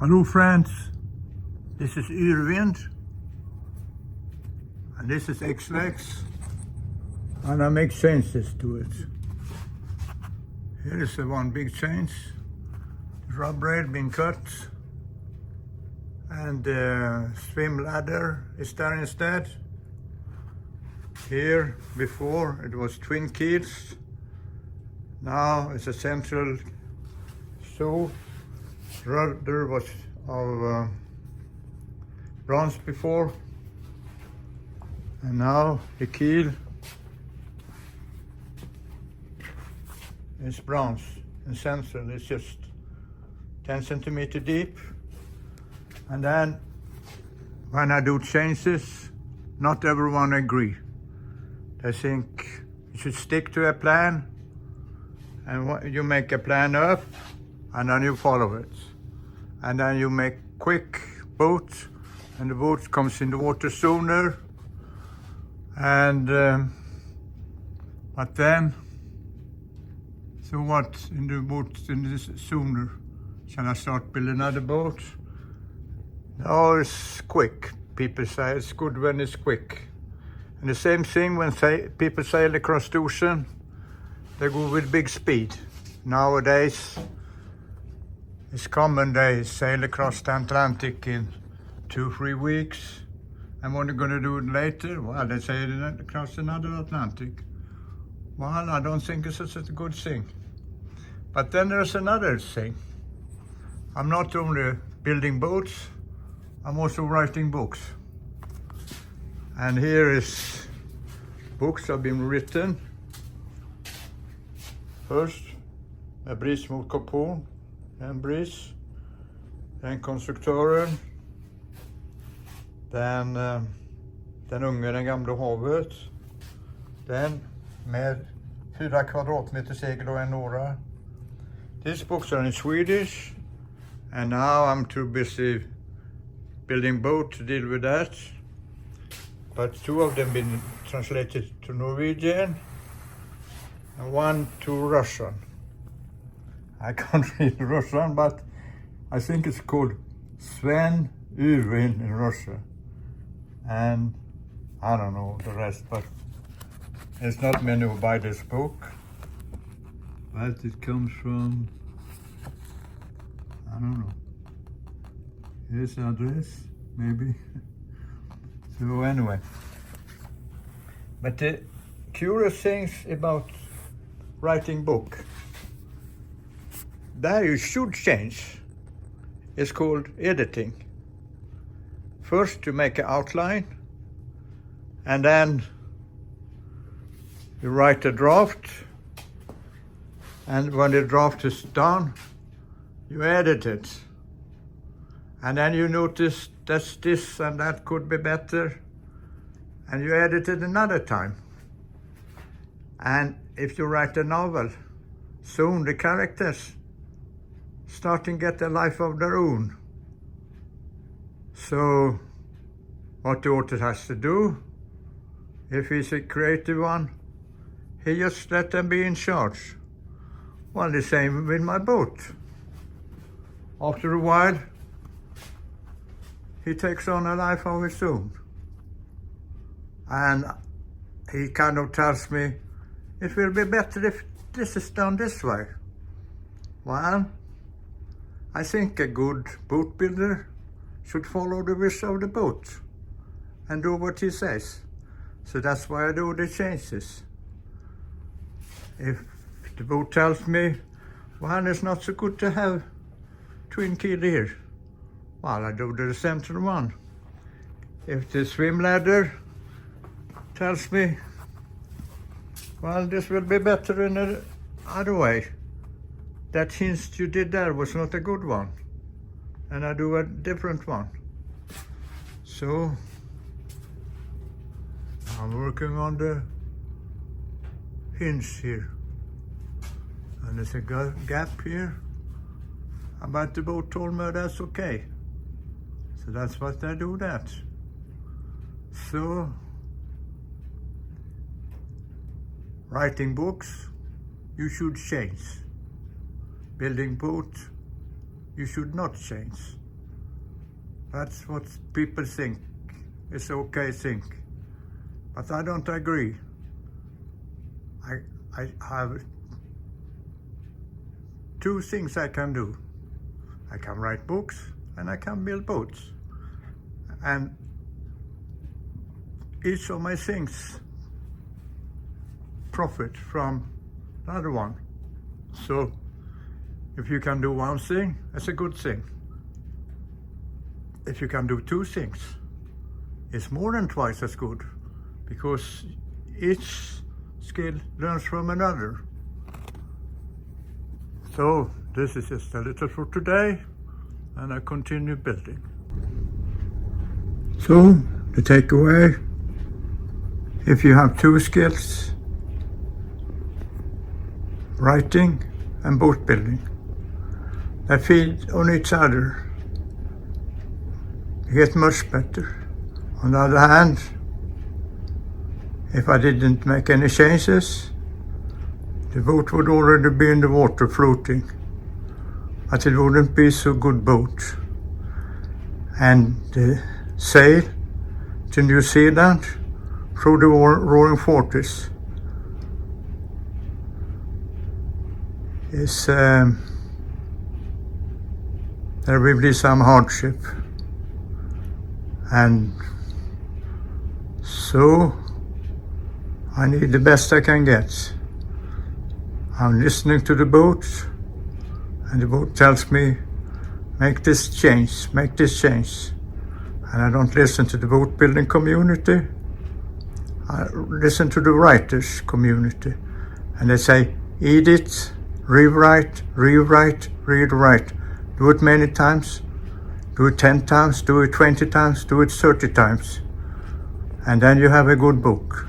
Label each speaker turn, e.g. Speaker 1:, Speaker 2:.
Speaker 1: Hello friends, this is Yrvind and this is X-Lex and I make changes to it. Here is the one big change. The rub braid been cut and the swim ladder is there instead. Here before it was twin keels, now it's a central so rudder was of bronze before, and now the keel is bronze and central. It's just 10 centimeter deep. And then when I do changes, not everyone agree. They think you should stick to a plan, and you make a plan up and then you follow it. And then you make quick boat, and the boat comes in the water sooner. And but then, so what in the boat in this sooner? Shall I start building another boat? No, it's quick. People say it's good when it's quick. And the same thing when people sail across the ocean, they go with big speed. Nowadays, it's common they sail across the Atlantic in 2-3 weeks. And what are going to do it later? Well, they sail across another Atlantic. Well, I don't think it's such a good thing. But then there's another thing. I'm not only building boats, I'm also writing books. And here is books have been written. First, A bris mot Kopon, en bris, den konstruktören, den unge, den gamla havet, den med 4 kvadratmeter segel och en åra. These books are in Swedish, and now I'm too busy building boat to deal with that. But 2 of them been translated to Norwegian and 1 to Russian. I can't read Russian, but I think it's called Sven Yrvind in Russia. And I don't know the rest, but there's not many who buy this book. But it comes from, I don't know. Here's the address, maybe. So anyway. But the curious things about writing book, that you should change, is called editing. First you make an outline, and then you write a draft, and when the draft is done, you edit it. And then you notice that this and that could be better, and you edit it another time. And if you write a novel, soon the characters starting get a life of their own. So what the author has to do, if he's a creative one, he just let them be in charge. Well, the same with my boat. After a while, he takes on a life of his own. And he kind of tells me, it will be better if this is done this way. Well, I think a good boat builder should follow the wish of the boat and do what he says. So that's why I do the changes. If the boat tells me, well, it's not so good to have twin keel here, well, I do the central one. If the swim ladder tells me, well, this will be better in the other way, that hinge you did there was not a good one, and I do a different one. So I'm working on the hinge here, and there's a gap here, but the boat told me that's okay. So that's what I do that. So writing books, you should change. Building boat, you should not change. That's what people think. It's okay think. But I don't agree. I have two things I can do. I can write books and I can build boats. And each of my things profit from the other one. So if you can do one thing, that's a good thing. If you can do two things, it's more than twice as good, because each skill learns from another. So this is just a little for today, and I continue building. So the takeaway, if you have two skills, writing and boat building, they feed on each other. You get much better. On the other hand, if I didn't make any changes, the boat would already be in the water floating, but it wouldn't be so good boat. And the sail to New Zealand through the roaring 40s is there will be some hardship, and so I need the best I can get. I'm listening to the boat, and the boat tells me, make this change, make this change. And I don't listen to the boat building community. I listen to the writers community, and they say, edit, rewrite, rewrite, rewrite. Do it many times, do it 10 times, do it 20 times, do it 30 times. And then you have a good book.